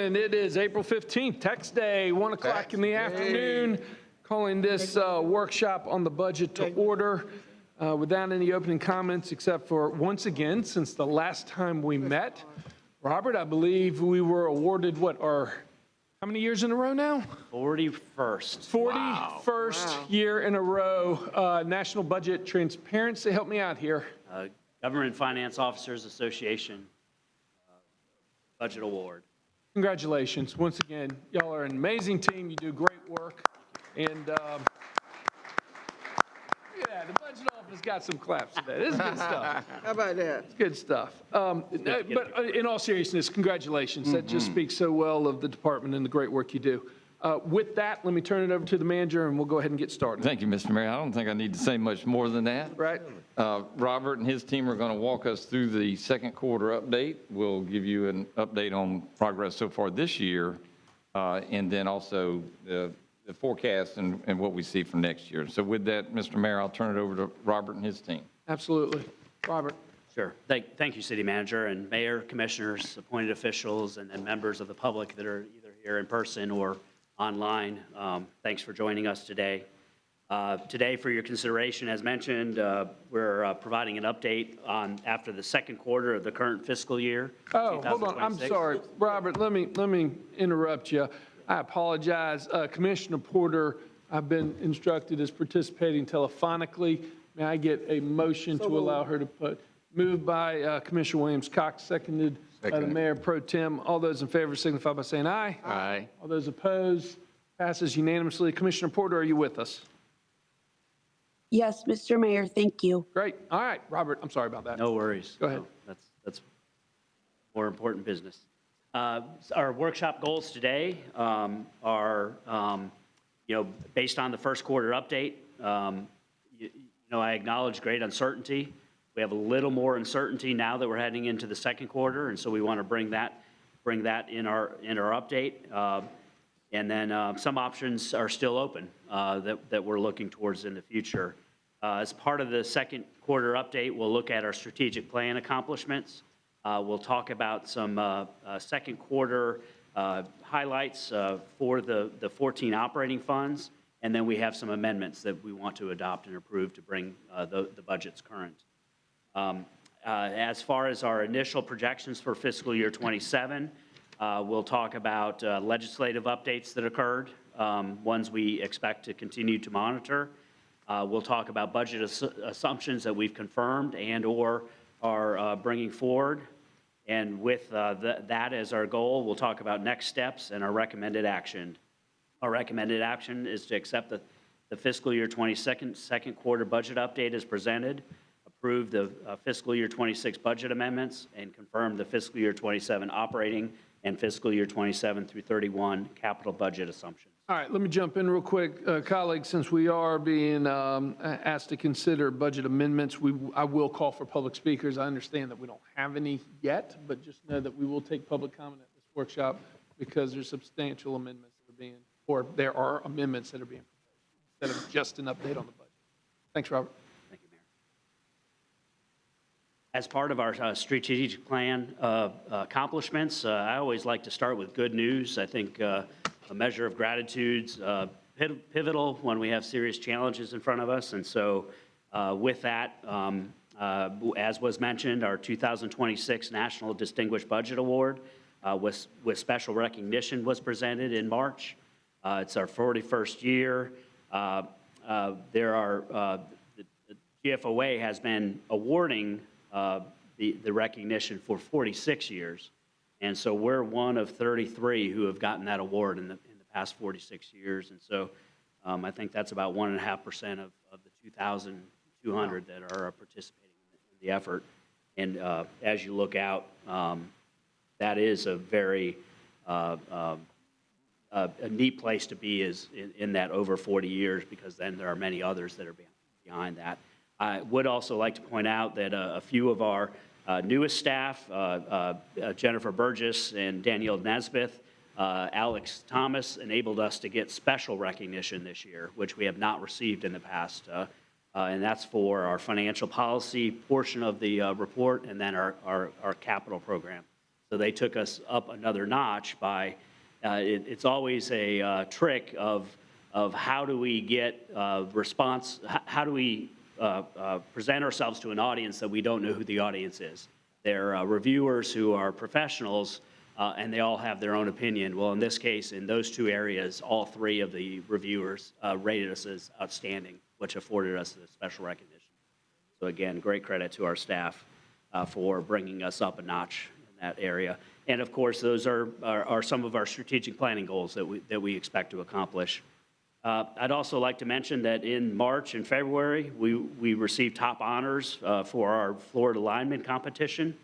morning. It is April 15th, Tax Day, 1 o'clock in the afternoon. Calling this workshop on the budget to order without any opening comments, except for, once again, since the last time we met, Robert, I believe we were awarded how many years in a row now? 41st. 41st year in a row. National Budget Transparency. Help me out here. Government Finance Officers Association Budget Award. Congratulations. Once again, y'all are an amazing team. You do great work. And yeah, the budget office got some claps today. This is good stuff. How about that? It's good stuff. But in all seriousness, congratulations. That just speaks so well of the department and the great work you do. With that, let me turn it over to the manager, and we'll go ahead and get started. Thank you, Mr. Mayor. I don't think I need to say much more than that. Right. Robert and his team are going to walk us through the second quarter update. We'll give you an update on progress so far this year, and then also the forecast and what we see for next year. So with that, Mr. Mayor, I'll turn it over to Robert and his team. Absolutely. Robert. Sure. Thank you, City Manager and Mayor, Commissioners, appointed officials, and members of the public that are either here in person or online. Thanks for joining us today. Today, for your consideration, as mentioned, we're providing an update on after the second quarter of the current fiscal year. Oh, hold on. I'm sorry. Robert, let me interrupt you. I apologize. Commissioner Porter, I've been instructed, is participating telephonically. May I get a motion to allow her to put? Moved by Commissioner Williams-Cox, seconded by the Mayor Pro Tem. All those in favor signify by saying aye. Aye. All those opposed? Passes unanimously. Commissioner Porter, are you with us? Yes, Mr. Mayor, thank you. Great. All right, Robert, I'm sorry about that. No worries. Go ahead. No, that's more important business. Our workshop goals today are, based on the first quarter update. I acknowledge great uncertainty. We have a little more uncertainty now that we're heading into the second quarter, and so we want to bring that in our update. And then some options are still open that we're looking towards in the future. As part of the second quarter update, we'll look at our strategic plan accomplishments. We'll talk about some second quarter highlights for the 14 operating funds, and then we have some amendments that we want to adopt and approve to bring the budgets current. As far as our initial projections for fiscal year 27, we'll talk about legislative updates that occurred, ones we expect to continue to monitor. We'll talk about budget assumptions that we've confirmed and or are bringing forward. And with that as our goal, we'll talk about next steps and our recommended action. Our recommended action is to accept the fiscal year 22 second quarter budget update as presented, approve the fiscal year 26 budget amendments, and confirm the fiscal year 27 operating and fiscal year 27 through 31 capital budget assumptions. All right, let me jump in real quick. Colleagues, since we are being asked to consider budget amendments, I will call for public speakers. I understand that we don't have any yet, but just know that we will take public comment at this workshop because there's substantial amendments that are being, or there are amendments that are being proposed instead of just an update on the budget. Thanks, Robert. Thank you, Mayor. As part of our strategic plan accomplishments, I always like to start with good news. I think a measure of gratitude's pivotal when we have serious challenges in front of us. And so with that, as was mentioned, our 2026 National Distinguished Budget Award with special recognition was presented in March. It's our 41st year. The GFOA has been awarding the recognition for 46 years. And so we're one of 33 who have gotten that award in the past 46 years. And so I think that's about 1.5% of the 2,200 that are participating in the effort. And as you look out, that is a very a neat place to be is in that over 40 years, because then there are many others that are behind that. I would also like to point out that a few of our newest staff, Jennifer Burgess and Danielle Nesbeth, Alex Thomas, enabled us to get special recognition this year, which we have not received in the past. And that's for our financial policy portion of the report and then our capital program. So So they took us up another notch by, it's always a trick of how do we get response, how do we present ourselves to an audience that we don't know who the audience is. They're reviewers who are professionals, and they all have their own opinion. Well, in this case, in those two areas, all three of the reviewers rated us as outstanding, which afforded us a special recognition. So again, great credit to our staff for bringing us up a notch in that area. And of course, those are some of our strategic planning goals that we expect to accomplish. I'd also like to mention that in March and February, we received top honors for our Florida lineman competition.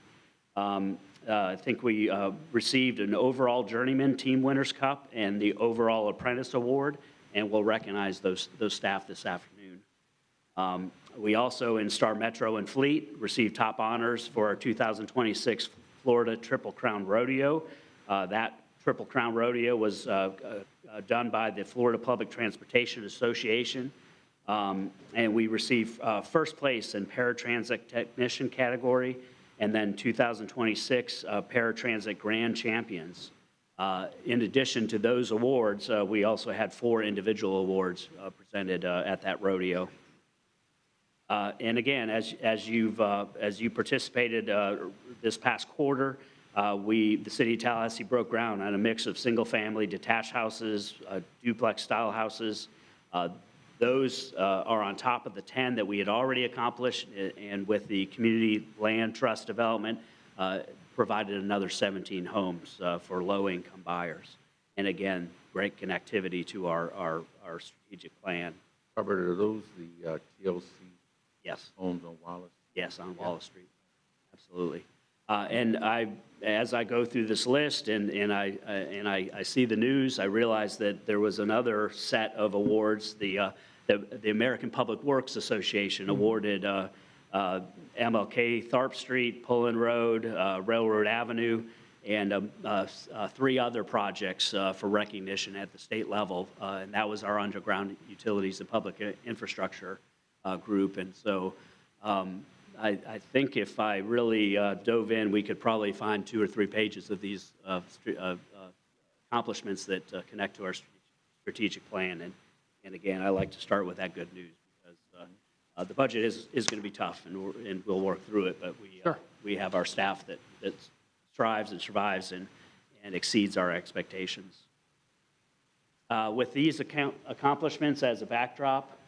I think we received an overall Journeyman Team Winners Cup and the overall Apprentice Award, and we'll recognize those staff this afternoon. We also, in Star Metro and Fleet, received top honors for our 2026 Florida Triple Crown Rodeo. That Triple Crown Rodeo was done by the Florida Public Transportation Association, and we received first place in paratransit technician category, and then 2026 paratransit grand champions. In addition to those awards, we also had 4 individual awards presented at that rodeo. And again, as you participated this past quarter, the City of Tallahassee broke ground on a mix of single-family detached houses, duplex-style houses. Those are on top of the 10 that we had already accomplished, and with the Community Land Trust Development, provided another 17 homes for low-income buyers. And again, great connectivity to our strategic plan. Robert, are those the TLC Yes. homes on Wallace? Yes, on Wallace Street. Absolutely. And as I go through this list and I see the news, I realize that there was another set of awards. The American Public Works Association awarded MLK Tharp Street, Pullen Road, Railroad Avenue, and 3 other projects for recognition at the state level. And that was our underground utilities and public infrastructure group. And so I think if I really dove in, we could probably find 2 or 3 pages of these accomplishments that connect to our strategic plan. And again, I like to start with that good news because the budget is going to be tough, and we'll work through it. But we have our staff that strives and survives and exceeds our expectations. With these accomplishments as a backdrop,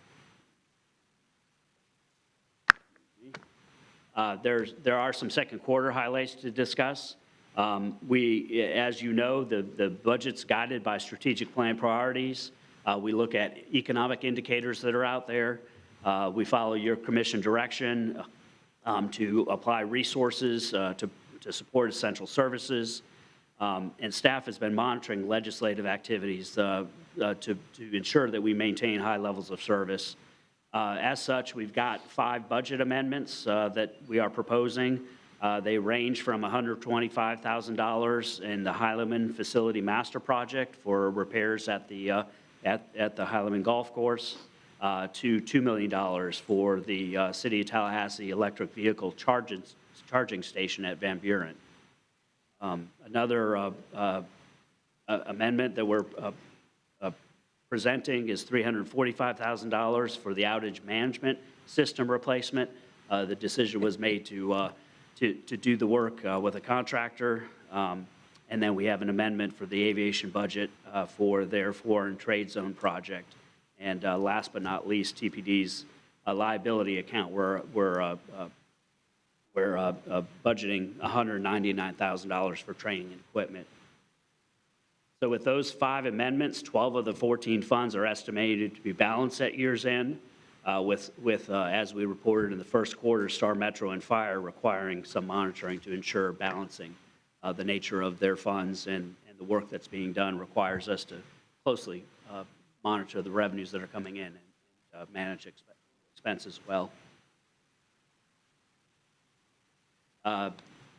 there are some second quarter highlights to discuss. As you know, the budget's guided by strategic plan priorities. We look at economic indicators that are out there. We follow your commission direction to apply resources to support essential services. And staff has been monitoring legislative activities to ensure that we maintain high levels of service. As such, we've got 5 budget amendments that we are proposing. They range from $125,000 in the Heileman Facility Master Project for repairs at the Heileman Golf Course to $2 million for the City of Tallahassee electric vehicle charging station at Van Buren. Another amendment that we're presenting is $345,000 for the outage management system replacement. The decision was made to do the work with a contractor. And then we have an amendment for the aviation budget for their foreign trade zone project. And last but not least, TPD's liability account. We're budgeting $199,000 for training and equipment. So with those 5 amendments, 12 of the 14 funds are estimated to be balanced at year's end, with as we reported in the first quarter, Star Metro and Fire requiring some monitoring to ensure balancing. The nature of their funds and the work that's being done requires us to closely monitor the revenues that are coming in and manage expenses well.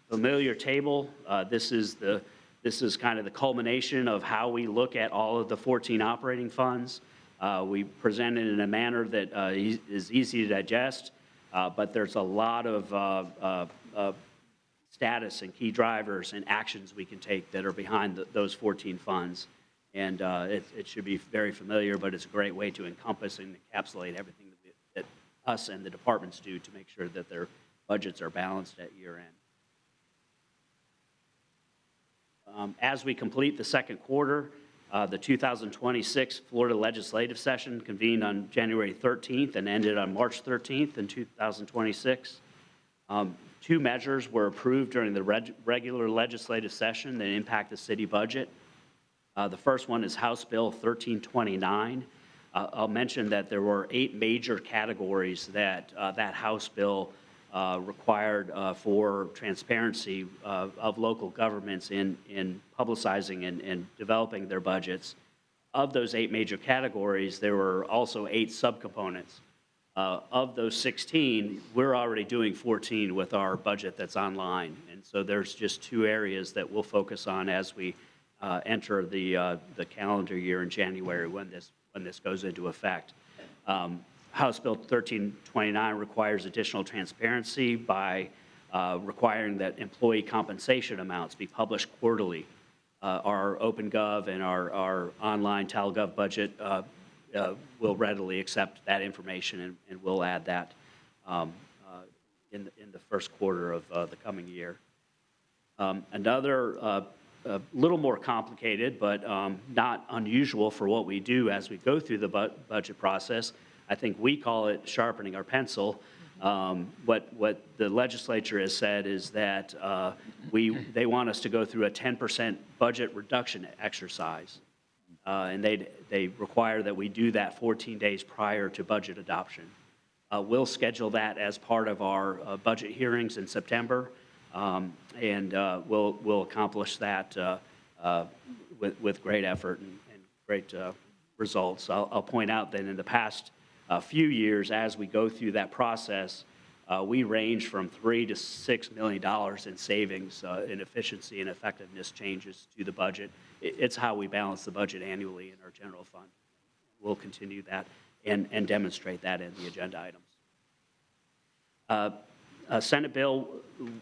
Familiar table. This is kind of the culmination of how we look at all of the 14 operating funds. We present it in a manner that is easy to digest, but there's a lot of status and key drivers and actions we can take that are behind those 14 funds. And it should be very familiar, but it's a great way to encompass and encapsulate everything that us and the departments do to make sure that their budgets are balanced at year end. As we complete the second quarter, the 2026 Florida legislative session convened on January 13th and ended on March 13th in 2026. Two measures were approved during the regular legislative session that impact the city budget. The first one is House Bill 1329. I'll mention that there were 8 major categories that that House bill required for transparency of local governments in publicizing and developing their budgets. Of those 8 major categories, there were also 8 subcomponents. Of those 16, we're already doing 14 with our budget that's online. And so there's just 2 areas that we'll focus on as we enter the calendar year in January when this goes into effect. House Bill 1329 requires additional transparency by requiring that employee compensation amounts be published quarterly. Our OpenGov and our online TalGov budget will readily accept that information, and we'll add that in the first quarter of the coming year. Another a little more complicated, but not unusual for what we do as we go through the budget process. I think we call it sharpening our pencil. What the legislature has said is that they want us to go through a 10% budget reduction exercise. And they require that we do that 14 days prior to budget adoption. We'll schedule that as part of our budget hearings in September, and we'll accomplish that with great effort and great results. I'll point out that in the past few years, as we go through that process, we range from $3 to $6 million in savings in efficiency and effectiveness changes to the budget. It's how we balance the budget annually in our general fund. We'll continue that and demonstrate that in the agenda items. Senate Bill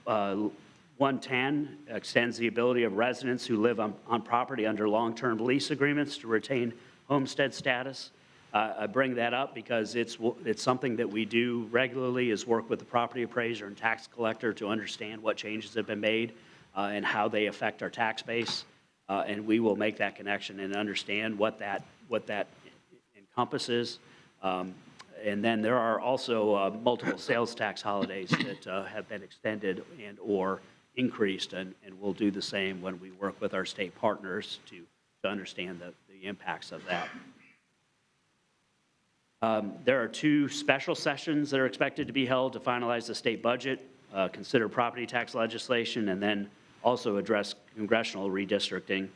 110 extends the ability of residents who live on property under long-term lease agreements to retain homestead status. I bring that up because it's something that we do regularly, is work with the property appraiser and tax collector to understand what changes have been made and how they affect our tax base. And we will make that connection and understand what that encompasses. And then there are also multiple sales tax holidays that have been extended and or increased, and we'll do the same when we work with our state partners to understand the impacts of that. There are 2 special sessions that are expected to be held to finalize the state budget, consider property tax legislation, and then also address congressional redistricting.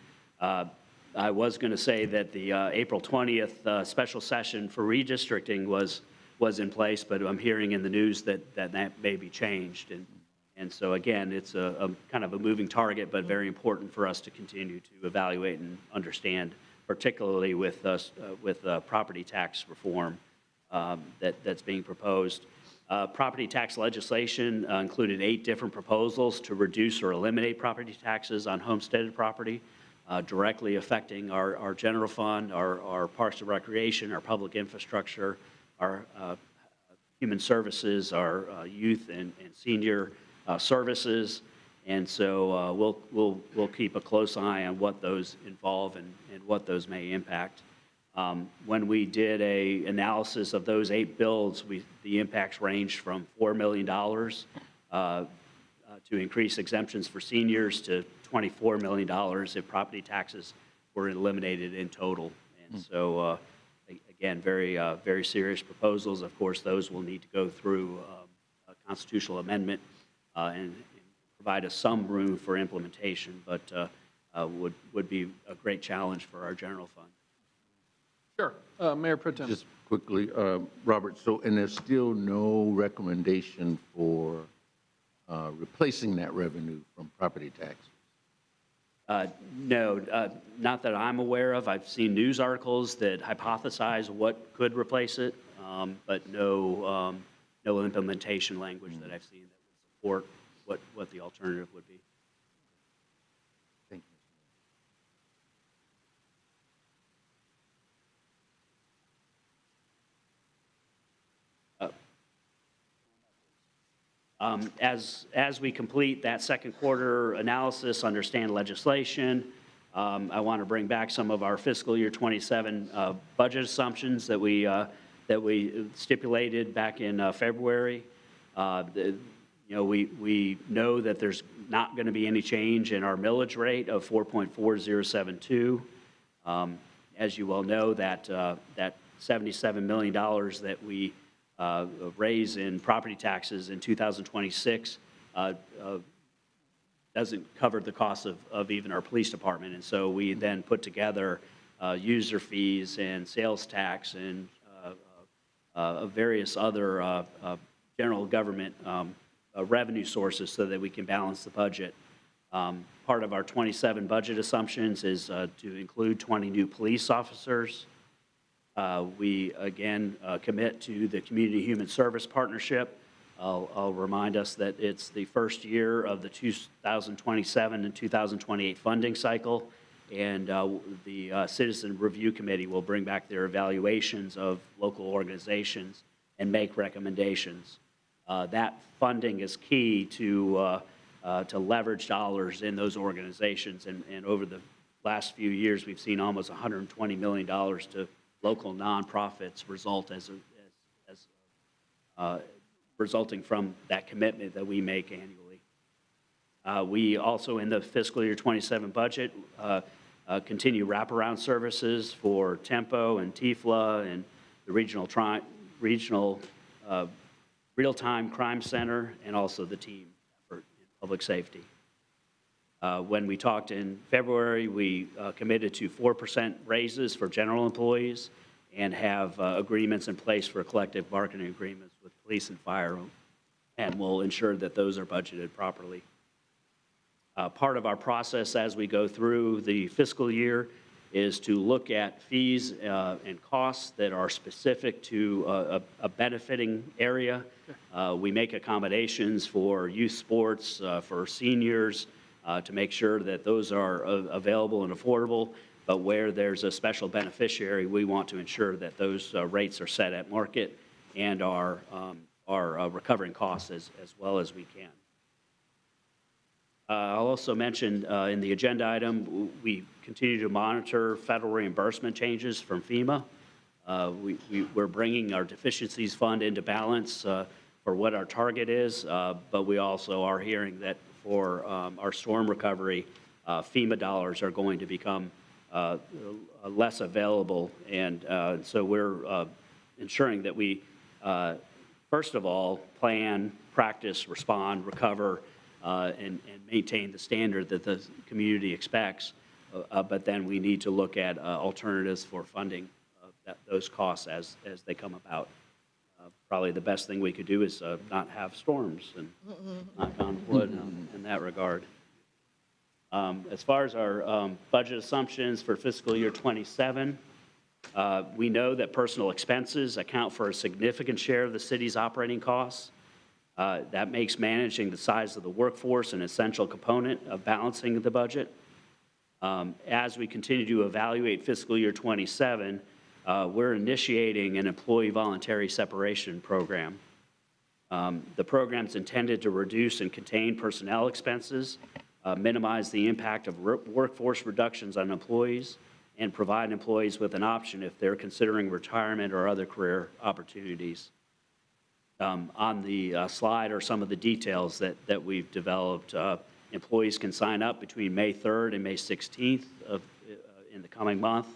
I was going to say that the April 20th special session for redistricting was in place, but I'm hearing in the news that may be changed. And so again, it's a kind of a moving target, but very important for us to continue to evaluate and understand, particularly with property tax reform that's being proposed. Property tax legislation included 8 different proposals to reduce or eliminate property taxes on homesteaded property, directly affecting our general fund, our parks and recreation, our public infrastructure, our human services, our youth and senior services. And so we'll keep a close eye on what those involve and what those may impact. When we did an analysis of those 8 bills, the impacts ranged from $4 million to increase exemptions for seniors to $24 million if property taxes were eliminated in total. And so, again, very serious proposals. Of course, those will need to go through a constitutional amendment and provide us some room for implementation, but would be a great challenge for our general fund. Sure. Mayor Pro Tem. Just quickly, Robert, and there's still no recommendation for replacing that revenue from property tax? No, not that I'm aware of. I've seen news articles that hypothesize what could replace it, but no implementation language that I've seen that would support what the alternative would be. Thank you. As we complete that second quarter analysis, understand legislation, I want to bring back some of our fiscal year 27 budget assumptions that we stipulated back in February. We know that there's not going to be any change in our millage rate of 4.4072. As you well know, that $77 million that we raise in property taxes in 2026 doesn't cover the cost of even our police department. And so we then put together user fees and sales tax and various other general government revenue sources so that we can balance the budget. Part of our 27 budget assumptions is to include 20 new police officers. We, again, commit to the Community Human Service Partnership. I'll remind us that it's the first year of the 2027 and 2028 funding cycle, and the Citizen Review Committee will bring back their evaluations of local organizations and make recommendations. That funding is key to leverage dollars in those organizations, and over the last few years, we've seen almost $120 million to local nonprofits resulting from that commitment that we make annually. We also, in the fiscal year 27 budget, continue wraparound services for Tempo and TIFLA and the regional real-time crime center, and also the team effort in public safety. When we talked in February, we committed to 4% raises for general employees and have agreements in place for collective bargaining agreements with police and fire, and we'll ensure that those are budgeted properly. Part of our process as we go through the fiscal year is to look at fees and costs that are specific to a benefiting area. We make accommodations for youth sports, for seniors, to make sure that those are available and affordable, but where there's a special beneficiary, we want to ensure that those rates are set at market and are recovering costs as well as we can. I'll also mention in the agenda item, we continue to monitor federal reimbursement changes from FEMA. We're bringing our deficiencies fund into balance for what our target is, but we also are hearing that for our storm recovery, FEMA dollars are going to become less available, and so we're ensuring that we, first of all, plan, practice, respond, recover, and maintain the standard that the community expects, but then we need to look at alternatives for funding those costs as they come about. Probably the best thing we could do is not have storms, and knock on wood in that regard. As far as our budget assumptions for fiscal year 27, we know that personal expenses account for a significant share of the city's operating costs. That makes managing the size of the workforce an essential component of balancing the budget. As we continue to evaluate fiscal year 27, we're initiating an employee voluntary separation program. The program's intended to reduce and contain personnel expenses, minimize the impact of workforce reductions on employees, and provide employees with an option if they're considering retirement or other career opportunities. On the slide are some of the details that we've developed. Employees can sign up between May 3rd and May 16th in the coming month.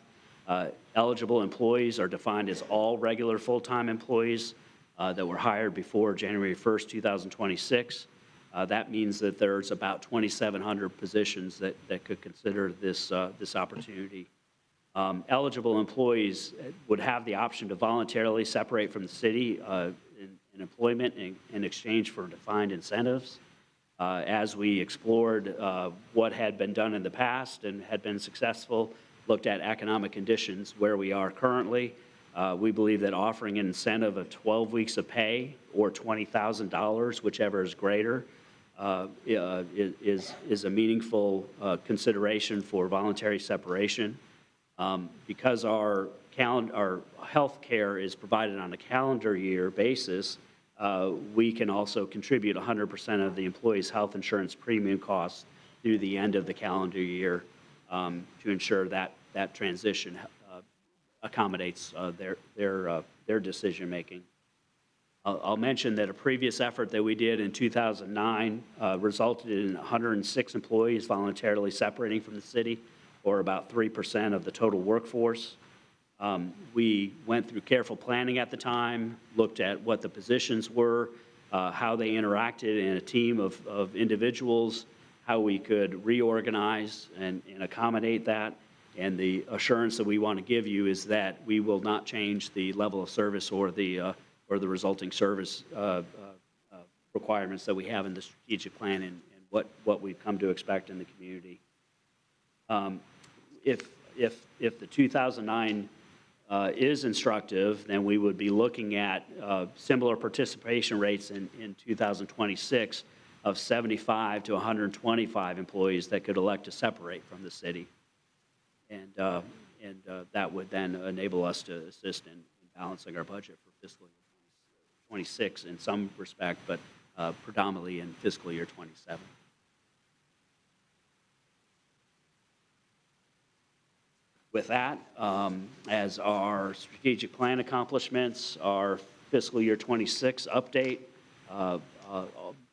Eligible employees are defined as all regular full-time employees that were hired before January 1st, 2026. That means that there's about 2,700 positions that could consider this opportunity. Eligible employees would have the option to voluntarily separate from the city in employment in exchange for defined incentives. As we explored what had been done in the past and had been successful, looked at economic conditions where we are currently, we believe that offering an incentive of 12 weeks of pay or $20,000, whichever is greater, is a meaningful consideration for voluntary separation. Because our health care is provided on a calendar year basis, we can also contribute 100% of the employee's health insurance premium costs through the end of the calendar year to ensure that that transition accommodates their decision-making. I'll mention that a previous effort that we did in 2009 resulted in 106 employees voluntarily separating from the city, or about 3% of the total workforce. We went through careful planning at the time, looked at what the positions were, how they interacted in a team of individuals, how we could reorganize and accommodate that. And the assurance that we want to give you is that we will not change the level of service or the resulting service requirements that we have in the strategic plan and what we've come to expect in the community. If the 2009 is instructive, then we would be looking at similar participation rates in 2026 of 75 to 125 employees that could elect to separate from the city. And that would then enable us to assist in balancing our budget for fiscal year 26 in some respect, but predominantly in fiscal year 27. With that, as our strategic plan accomplishments, our fiscal year 26 update, 12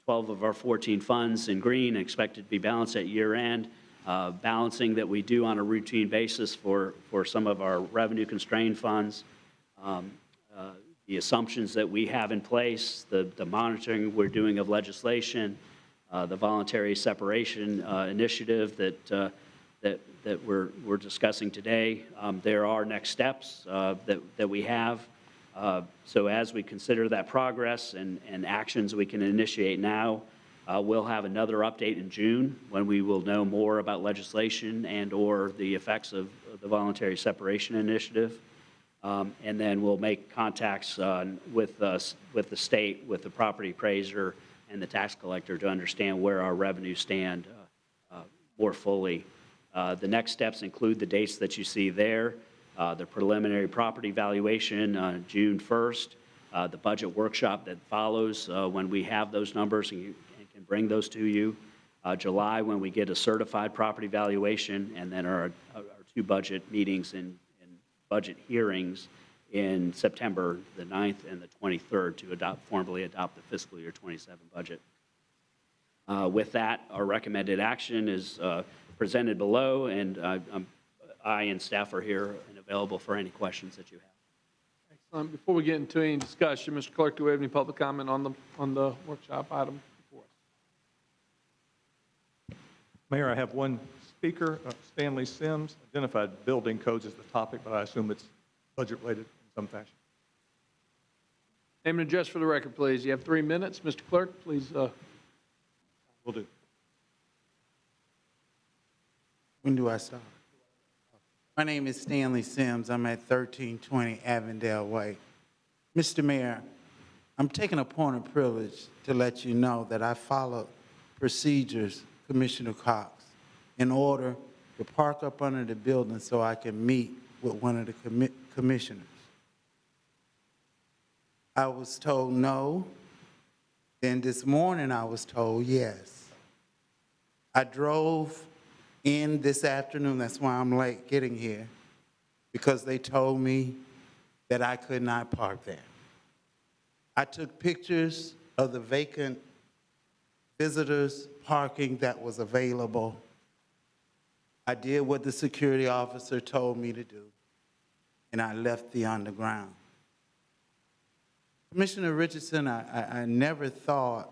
of our 14 funds in green expected to be balanced at year end. Balancing that we do on a routine basis for some of our revenue constrained funds. The assumptions that we have in place, the monitoring we're doing of legislation, the voluntary separation initiative that we're discussing today. There are next steps that we have. So as we consider that progress and actions we can initiate now, we'll have another update in June when we will know more about legislation and or the effects of the voluntary separation initiative. And then we'll make contacts with the state, with the property appraiser and the tax collector to understand where our revenues stand more fully. The next steps include the dates that you see there, the preliminary property valuation on June 1st, the budget workshop that follows when we have those numbers and can bring those to you, July when we get a certified property valuation, and then our two budget meetings and budget hearings in September the 9th and the 23rd to formally adopt the fiscal year 27 budget. With that, our recommended action is presented below, and I and staff are here and available for any questions that you have. Excellent. Before we get into any discussion, Mr. Clerk, do we have any public comment on the workshop item before us? Mayor, I have one speaker, Stanley Sims, identified building codes as the topic, but I assume it's budget-related in some fashion. Name and address for the record, please. You have 3 minutes. Mr. Clerk, please. Will do. When do I start? My name is Stanley Sims. I'm at 1320 Avondale Way. Mr. Mayor, I'm taking a point of privilege to let you know that I followed procedures, Commissioner Cox, in order to park up under the building so I can meet with one of the commissioners. I was told no. Then this morning I was told yes. I drove in this afternoon, that's why I'm late getting here, because they told me that I could not park there. I took pictures of the vacant visitors parking that was available. I did what the security officer told me to do, and I left the underground. Commissioner Richardson, I never thought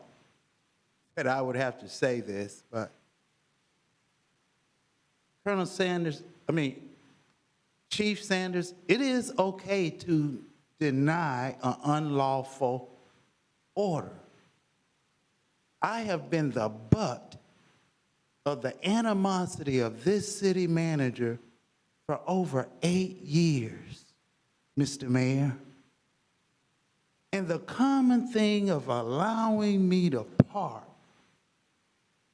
that I would have to say this, but Chief Sanders, it is okay to deny an unlawful order. I have been the butt of the animosity of this city manager for over 8 years, Mr. Mayor. And the common thing of allowing me to park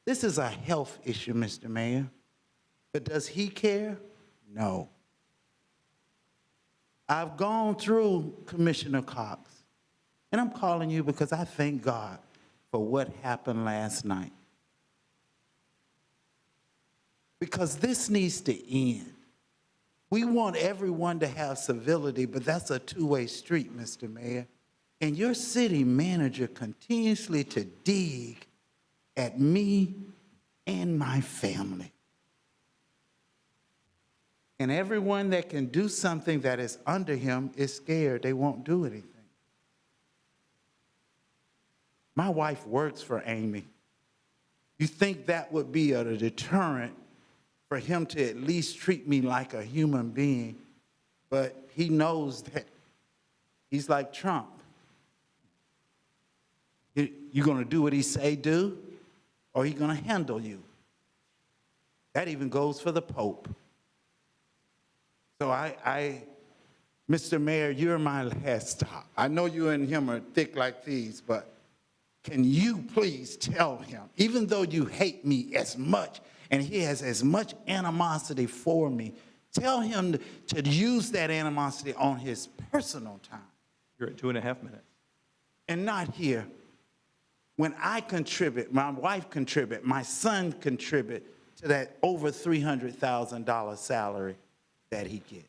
This is a health issue, Mr. Mayor. But does he care? No. I've gone through Commissioner Cox, and I'm calling you because I thank God for what happened last night. Because this needs to end. We want everyone to have civility, but that's a two-way street, Mr. Mayor. And your city manager continuously to dig at me and my family. And everyone that can do something that is under him is scared they won't do anything. My wife works for Amy. You think that would be a deterrent for him to at least treat me like a human being, but he knows that he's like Trump. You're going to do what he say do, or he's going to handle you. That even goes for the Pope. So Mr. Mayor, you're my last stop. I know you and him are thick like thieves, but can you please tell him, even though you hate me as much, and he has as much animosity for me, tell him to use that animosity on his personal time. You're at 2.5 minutes. And not here. When I contribute, my wife contribute, my son contribute to that over $300,000 salary that he gets.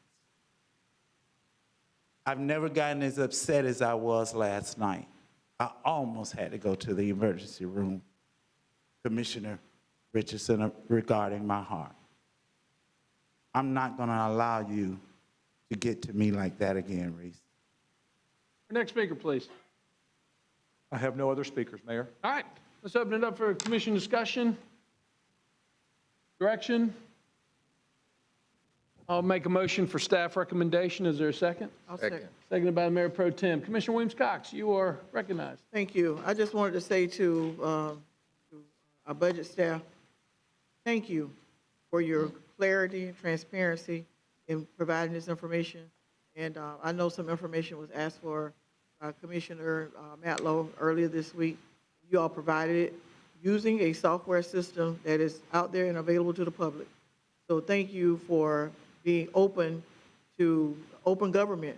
I've never gotten as upset as I was last night. I almost had to go to the emergency room, Commissioner Richardson, regarding my heart. I'm not going to allow you to get to me like that again, Reese. Our next speaker, please. I have no other speakers, Mayor. All right, let's open it up for commission discussion. Direction. I'll make a motion for staff recommendation. Is there a second? I'll second. Seconded by Mayor Pro Tem. Commissioner Williams-Cox, you are recognized. Thank you. I just wanted to say to our budget staff, thank you for your clarity and transparency in providing this information. And I know some information was asked for Commissioner Matlow earlier this week. You all provided it using a software system that is out there and available to the public. So thank you for being open to open government,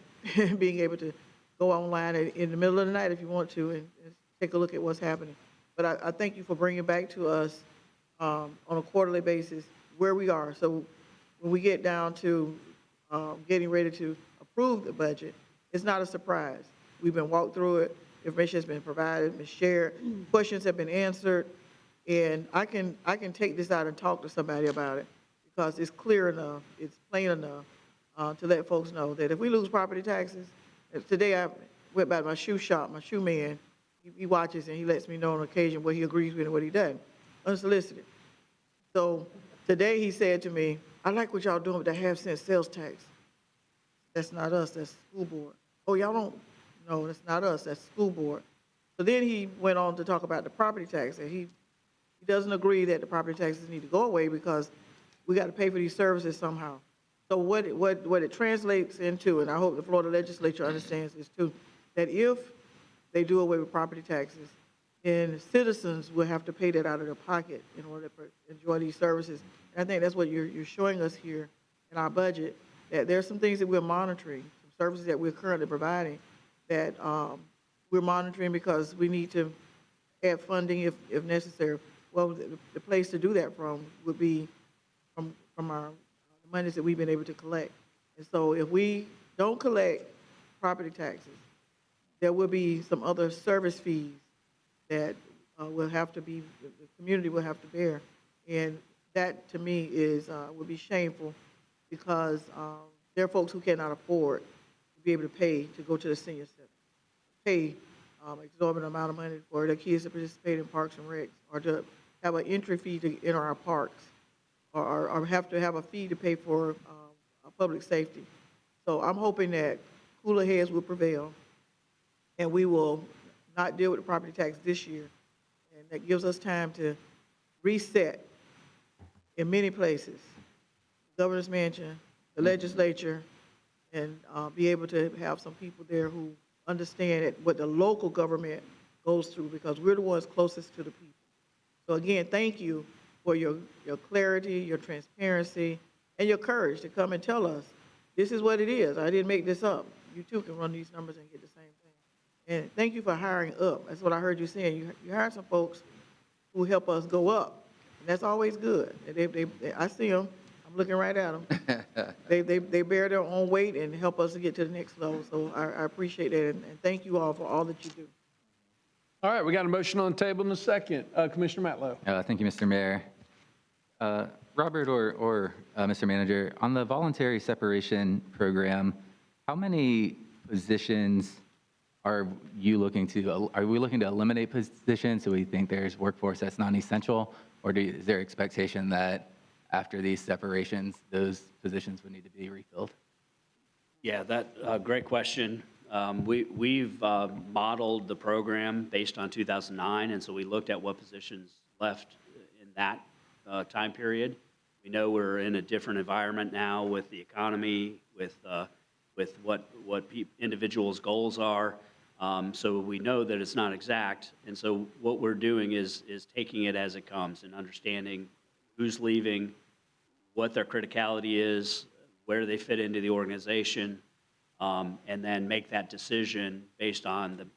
being able to go online in the middle of the night if you want to and take a look at what's happening. But I thank you for bringing back to us on a quarterly basis where we are. So when we get down to getting ready to approve the budget, it's not a surprise. We've been walked through it. Information has been provided, been shared. Questions have been answered. And I can take this out and talk to somebody about it because it's clear enough, it's plain enough to let folks know that if we lose property taxes, today I went by my shoe shop, my shoe man, he watches and he lets me know on occasion what he agrees with and what he doesn't, unsolicited. So today he said to me, I like what y'all doing with the half-cent sales tax. That's not us, that's the school board. Oh, y'all don't? No, that's not us, that's the school board. So then he went on to talk about the property tax, and he doesn't agree that the property taxes need to go away because we got to pay for these services somehow. So what it translates into, and I hope the Florida legislature understands this too, that if they do away with property taxes, then citizens will have to pay that out of their pocket in order to enjoy these services. And I think that's what you're showing us here in our budget, that there's some things that we're monitoring, some services that we're currently providing that we're monitoring because we need to add funding if necessary. Well, the place to do that from would be from our monies that we've been able to collect. And so if we don't collect property taxes, there will be some other service fees that will have to be, the community will have to bear. And that, to me, would be shameful because there are folks who cannot afford to be able to pay to go to the senior center, pay exorbitant amount of money for their kids to participate in parks and recs, or to have an entry fee to enter our parks, or have to have a fee to pay for public safety. So I'm hoping that cooler heads will prevail, and we will not deal with the property tax this year. And that gives us time to reset in many places, governor's mansion, the legislature, and be able to have some people there who understand what the local government goes through, because we're the ones closest to the people. So again, thank you for your clarity, your transparency, and your courage to come and tell us, this is what it is. I didn't make this up. You too can run these numbers and get the same thing. And thank you for hiring up. That's what I heard you saying. You hired some folks who help us go up. And that's always good. I see them. I'm looking right at them. They bear their own weight and help us to get to the next level. So I appreciate that. And thank you all for all that you do. All right, we got a motion on the table in a second. Commissioner Matlow. Thank you, Mr. Mayor. Robert or Mr. Manager, on the voluntary separation program, how many positions are we looking to eliminate positions? So we think there's workforce that's non-essential, or is there expectation that after these separations, those positions would need to be refilled? Yeah, great question. We've modeled the program based on 2009, and so we looked at what positions left in that time period. We know we're in a different environment now with the economy, with what individuals' goals are. So we know that it's not exact, and so what we're doing is taking it as it comes and understanding who's leaving, what their criticality is, where they fit into the organization, and then make that decision based on the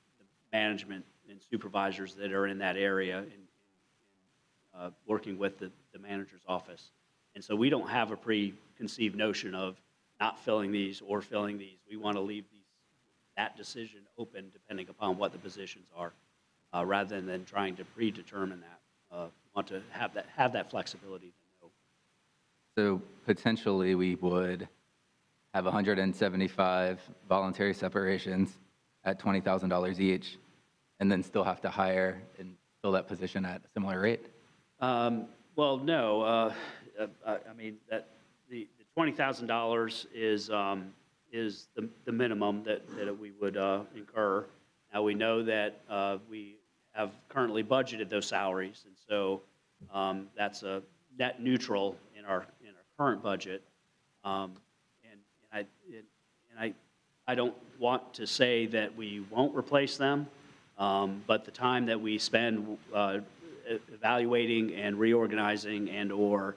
management and supervisors that are in that area and working with the manager's office. And so we don't have a preconceived notion of not filling these or filling these. We want to leave that decision open depending upon what the positions are, rather than trying to predetermine that. Want to have that flexibility to know. So potentially we would have 175 voluntary separations at $20,000 each, and then still have to hire and fill that position at a similar rate? Well, no. I mean, that the $20,000 is the minimum that we would incur. Now, we know that we have currently budgeted those salaries, and so that's a net neutral in our current budget. I don't want to say that we won't replace them, but the time that we spend evaluating and reorganizing and/or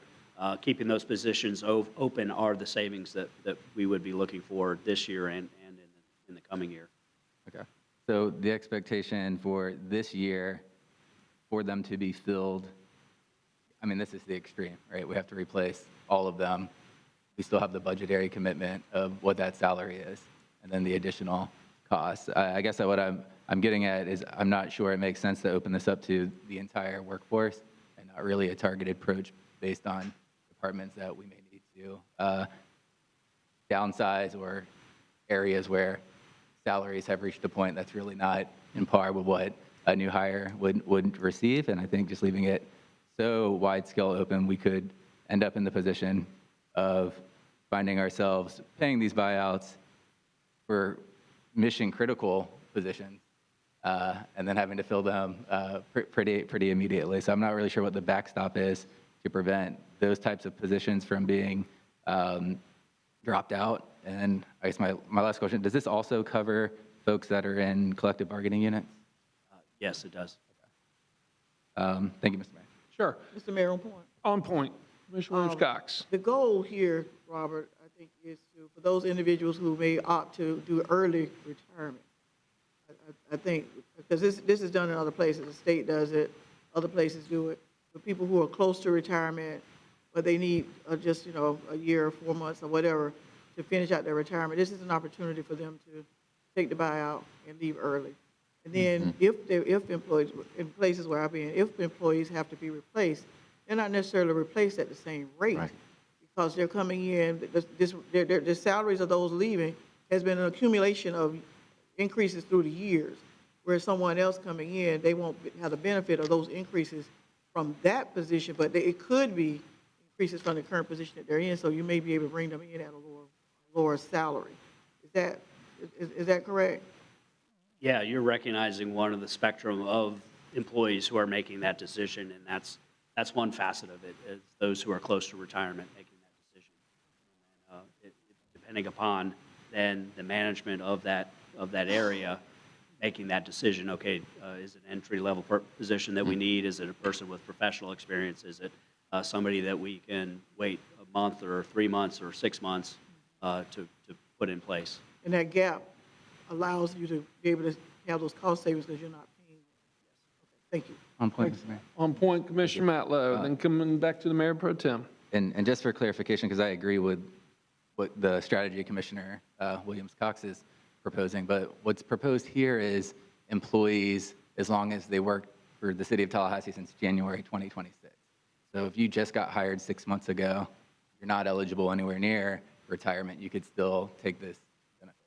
keeping those positions open are the savings that we would be looking for this year and in the coming year. Okay. So the expectation for this year for them to be filled, I mean, this is the extreme, right? We have to replace all of them. We still have the budgetary commitment of what that salary is, and then the additional costs. I guess what I'm getting at is I'm not sure it makes sense to open this up to the entire workforce and not really a targeted approach based on departments that we may need to downsize or areas where salaries have reached a point that's really not in par with what a new hire would receive. And I think just leaving it so wide scale open, we could end up in the position of finding ourselves paying these buyouts for mission critical positions and then having to fill them pretty immediately. So I'm not really sure what the backstop is to prevent those types of positions from being dropped out. And I guess my last question, does this also cover folks that are in collective bargaining units? Yes, it does. Thank you, Mr. Mayor. Sure. Mr. Mayor, on point. On point. Commissioner Williams-Cox. The goal here, Robert, I think, is for those individuals who may opt to do early retirement. I think, because this is done in other places. The state does it, other places do it. For people who are close to retirement, but they need just, a year or 4 months or whatever to finish out their retirement, this is an opportunity for them to take the buyout and leave early. And then if employees, in places where I've been, if employees have to be replaced, they're not necessarily replaced at the same rate, right, because they're coming in, the salaries of those leaving has been an accumulation of increases through the years, whereas someone else coming in, they won't have the benefit of those increases from that position, but it could be increases from the current position that they're in, so you may be able to bring them in at a lower salary. Is that correct? Yeah, you're recognizing one of the spectrum of employees who are making that decision, and that's one facet of it, is those who are close to retirement making that decision. Depending upon then the management of that area, making that decision. Okay, is it an entry-level position that we need? Is it a person with professional experience? Is it somebody that we can wait a month or 3 months or 6 months to put in place? And that gap allows you to be able to have those cost savings because you're not paying. Thank you. On point, Mr. Mayor. On point, Commissioner Matlow, then coming back to the Mayor Pro Tem. And just for clarification, because I agree with what the Strategy Commissioner Williams-Cox is proposing, but what's proposed here is employees as long as they work for the City of Tallahassee since January 2026. So if you just got hired 6 months ago, you're not eligible anywhere near retirement, you could still take this benefit.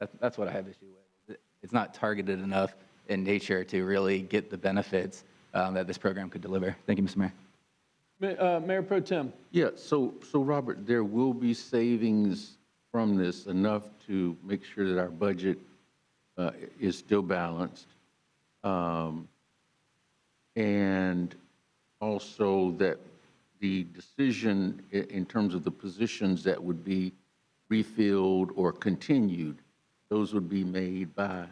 Yes. That's what I have issue with. It's not targeted enough in nature to really get the benefits that this program could deliver. Thank you, Mr. Mayor. Mayor Pro Tem. Yeah, so Robert, there will be savings from this, enough to make sure that our budget is still balanced. And also that the decision in terms of the positions that would be refilled or continued, those would be made by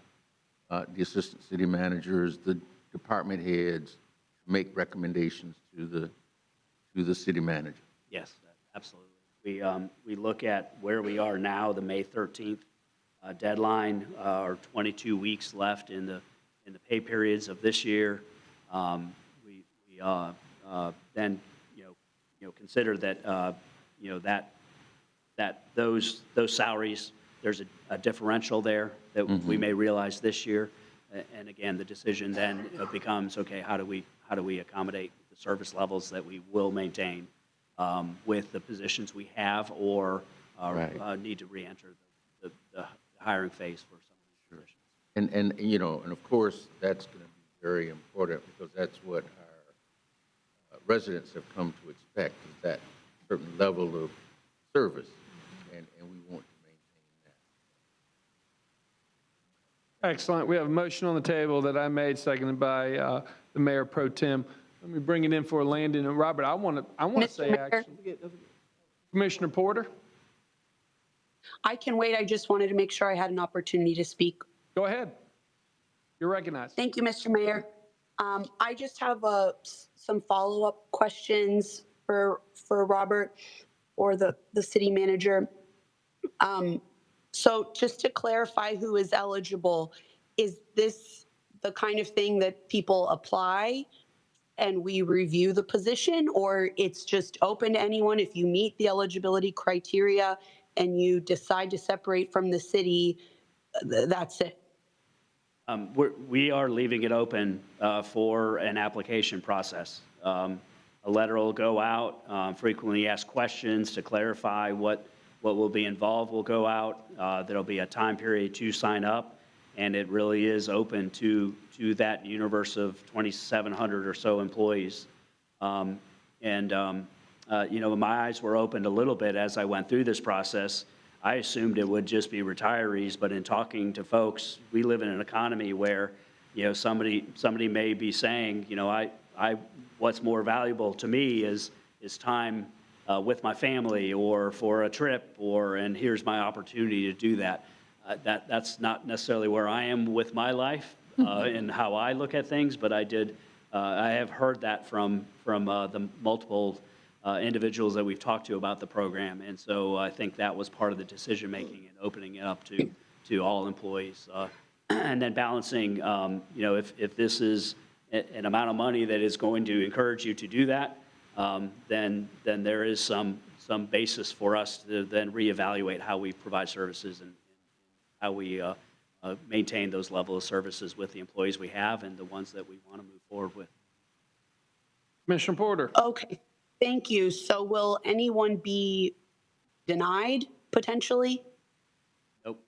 the assistant city managers, the department heads, make recommendations to the city manager. Yes, absolutely. We look at where we are now, the May 13th deadline, or 22 weeks left in the pay periods of this year. We then consider that that those salaries, there's a differential there that we may realize this year, and again, the decision then becomes, okay, how do we accommodate the service levels that we will maintain with the positions we have, or need to re-enter the hiring phase for some of these positions. And of course, that's going to be very important because that's what our residents have come to expect, is that certain level of service, and we want to maintain that. Excellent. We have a motion on the table that I made, seconded by the Mayor Pro Tem. Let me bring it in for Landon and Robert. I want to say, Mayor? actually, Commissioner Porter, I can wait. I just wanted to make sure I had an opportunity to speak. go ahead. You're recognized. Thank you, Mr. Mayor. I just have some follow-up questions for Robert or the city manager. So just to clarify who is eligible, is this the kind of thing that people apply and we review the position, or it's just open to anyone if you meet the eligibility criteria and you decide to separate from the city, that's it? We are leaving it open for an application process. A letter will go out, frequently asked questions to clarify what will be involved will go out. There'll be a time period to sign up, and it really is open to that universe of 2,700 or so employees. My eyes were opened a little bit as I went through this process. I assumed it would just be retirees, but in talking to folks, we live in an economy where, somebody may be saying, what's more valuable to me is time with my family or for a trip, and here's my opportunity to do that. That's not necessarily where I am with my life and how I look at things, but I have heard that from the multiple individuals that we've talked to about the program, and so I think that was part of the decision making and opening it up to all employees, and then balancing, if this is an amount of money that is going to encourage you to do that, then there is some basis for us to then reevaluate how we provide services and how we maintain those level of services with the employees we have and the ones that we want to move forward with. Commissioner Porter. Okay, thank you. So will anyone be denied potentially? Nope.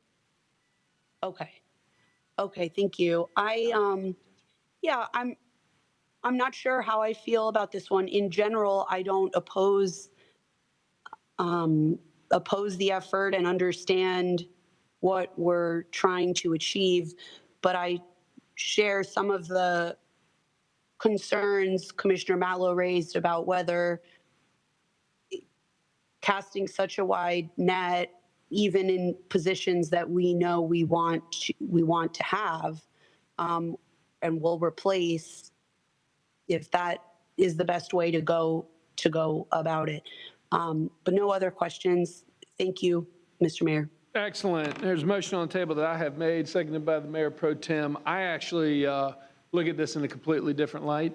Okay, thank you. I'm not sure how I feel about this one. In general, I don't oppose the effort and understand what we're trying to achieve, but I share some of the concerns Commissioner Mallow raised about whether casting such a wide net even in positions that we know we want to have, and we'll replace if that is the best way to go about it. But no other questions. Thank you, Mr. Mayor. Excellent. There's a motion on the table that I have made, seconded by the Mayor Pro Tem. I actually look at this in a completely different light.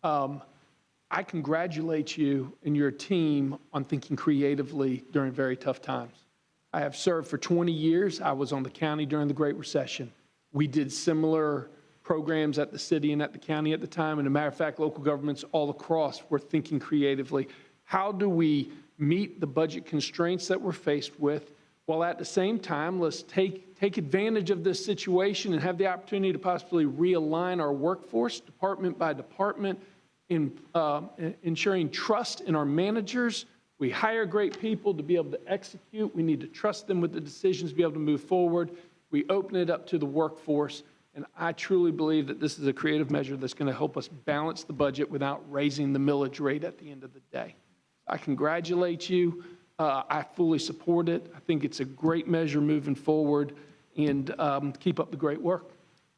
I congratulate you and your team on thinking creatively during very tough times. I have served for 20 years. I was on the county during the Great Recession. We did similar programs at the city and at the county at the time. And as a matter of fact, local governments all across were thinking creatively. How do we meet the budget constraints that we're faced with, while at the same time, let's take advantage of this situation and have the opportunity to possibly realign our workforce department by department, in ensuring trust in our managers. We hire great people to be able to execute. We need to trust them with the decisions to be able to move forward. We open it up to the workforce. And I truly believe that this is a creative measure that's going to help us balance the budget without raising the millage rate at the end of the day. I congratulate you. I fully support it. I think it's a great measure moving forward, and keep up the great work.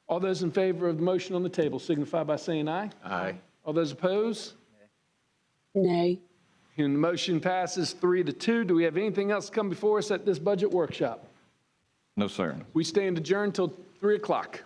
All those in favor of the motion on the table signify by saying aye. Aye. All those opposed? Nay. And the motion passes 3-2. Do we have anything else to come before us at this budget workshop? No, sir. We stand adjourned till 3 o'clock.